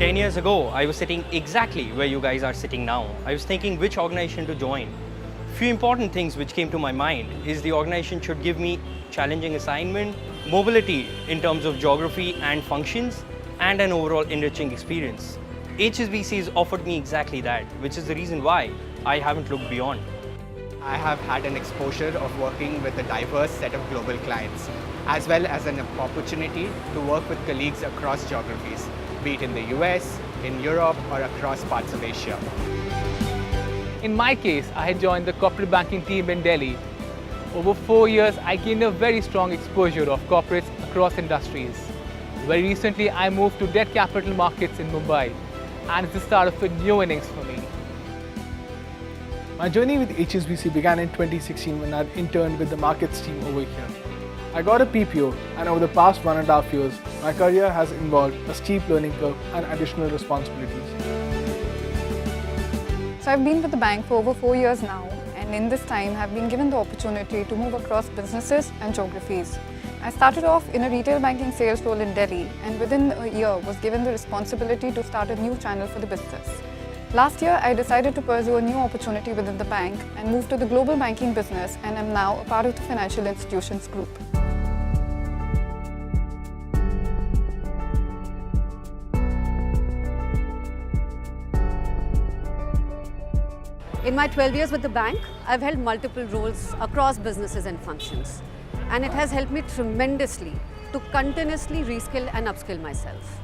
10 years ago, I was sitting exactly where you guys are sitting now. I was thinking which organization to join. Few important things which came to my mind is the organization should give me challenging assignment, mobility in terms of geography and functions, and an overall enriching experience. HSBC has offered me exactly that, which is the reason why I haven't looked beyond. I have had an exposure of working with a diverse set of global clients, as well as an opportunity to work with colleagues across geographies, be it in the US, in Europe, or across parts of Asia. In my case, I had joined the corporate banking team in Delhi. Over 4 years, I gained a very strong exposure of corporates across industries. Very recently, I moved to debt capital markets in Mumbai, and it's the start of a new innings for me. My journey with HSBC began in 2016 when I interned with the markets team over here. I got a PPO, and over the past 1.5 years, my career has involved a steep learning curve and additional responsibilities. So I've been with the bank for over 4 years now, and in this time have been given the opportunity to move across businesses and geographies. I started off in a retail banking sales role in Delhi, and within a year was given the responsibility to start a new channel for the business. Last year, I decided to pursue a new opportunity within the bank and moved to the global banking business, and am now a part of the financial institutions group. In my 12 years with the bank, I've held multiple roles across businesses and functions. And it has helped me tremendously to continuously reskill and upskill myself.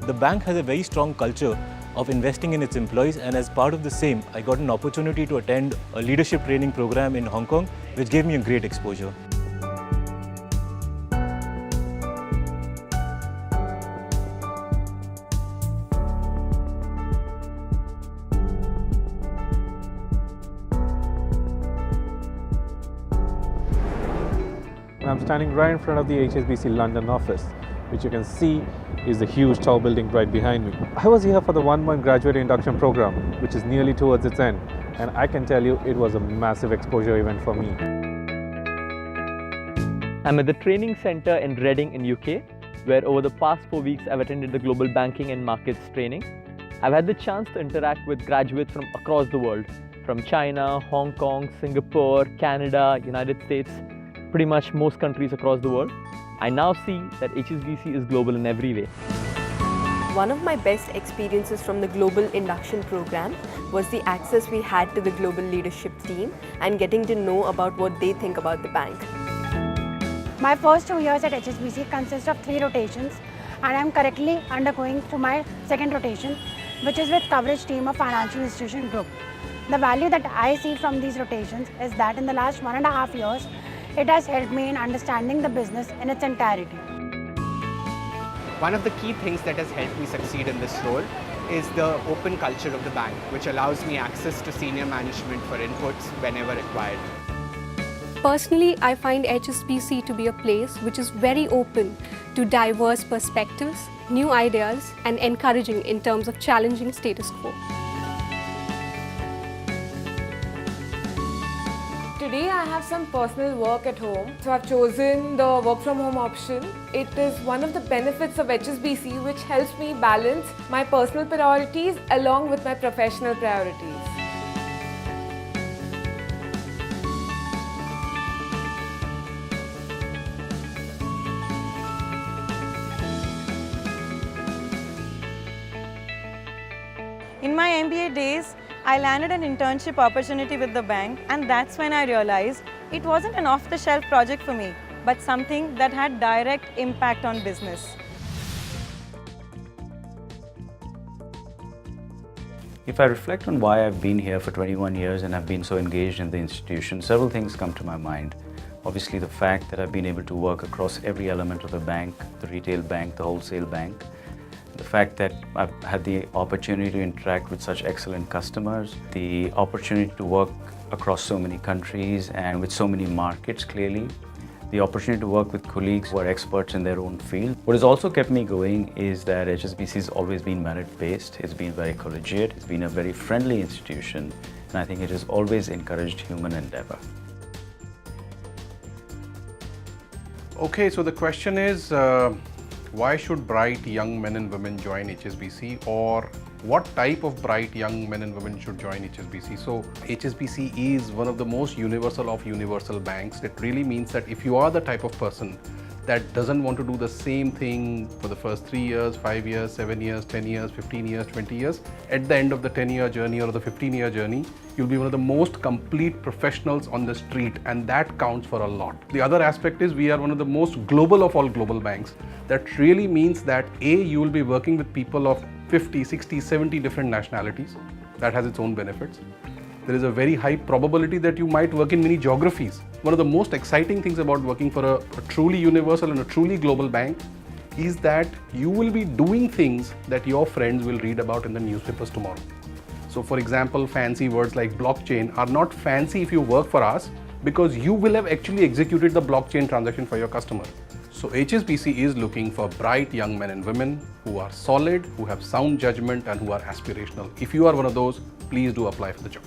The bank has a very strong culture of investing in its employees, and as part of the same, I got an opportunity to attend a leadership training program in Hong Kong, which gave me a great exposure. I'm standing right in front of the HSBC London office, which you can see is the huge tall building right behind me. I was here for the 1-month graduate induction program, which is nearly towards its end, and I can tell you it was a massive exposure event for me. I'm at the training center in Reading in UK, where over the past 4 weeks I've attended the global banking and markets training. I've had the chance to interact with graduates from across the world, from China, Hong Kong, Singapore, Canada, United States, pretty much most countries across the world. I now see that HSBC is global in every way. One of my best experiences from the Global Induction Program was the access we had to the global leadership team and getting to know about what they think about the bank. My first 2 years at HSBC consist of 3 rotations, and I am currently undergoing through my second rotation, which is with coverage team of Financial Institution Group. The value that I see from these rotations is that in the last 1.5 years, it has helped me in understanding the business in its entirety. One of the key things that has helped me succeed in this role is the open culture of the bank, which allows me access to senior management for inputs whenever required. Personally, I find HSBC to be a place which is very open to diverse perspectives, new ideas, and encouraging in terms of challenging status quo. Today I have some personal work at home, so I've chosen the work from home option. It is one of the benefits of HSBC which helps me balance my personal priorities along with my professional priorities. In my MBA days, I landed an internship opportunity with the bank, and that's when I realized it wasn't an off-the-shelf project for me, but something that had direct impact on business. If I reflect on why I've been here for 21 years and I've been so engaged in the institution, several things come to my mind. Obviously, the fact that I've been able to work across every element of the bank, the retail bank, the wholesale bank. The fact that I've had the opportunity to interact with such excellent customers, the opportunity to work across so many countries and with so many markets clearly, the opportunity to work with colleagues who are experts in their own field. What has also kept me going is that HSBC has always been merit-based, it's been very collegiate, it's been a very friendly institution, and I think it has always encouraged human endeavor. Okay, so the question is, why should bright young men and women join HSBC, or what type of bright young men and women should join HSBC? So HSBC is one of the most universal of universal banks. It really means that if you are the type of person that doesn't want to do the same thing for the first 3 years, 5 years, 7 years, 10 years, 15 years, 20 years, at the end of the 10-year journey or the 15-year journey, you'll be one of the most complete professionals on the street, and that counts for a lot. The other aspect is we are one of the most global of all global banks. That really means that you will be working with people of 50, 60, 70 different nationalities. That has its own benefits. There is a very high probability that you might work in many geographies. One of the most exciting things about working for a truly universal and a truly global bank is that you will be doing things that your friends will read about in the newspapers tomorrow. So for example, fancy words like blockchain are not fancy if you work for us, because you will have actually executed the blockchain transaction for your customer. So HSBC is looking for bright young men and women who are solid, who have sound judgment, and who are aspirational. If you are one of those, please do apply for the job.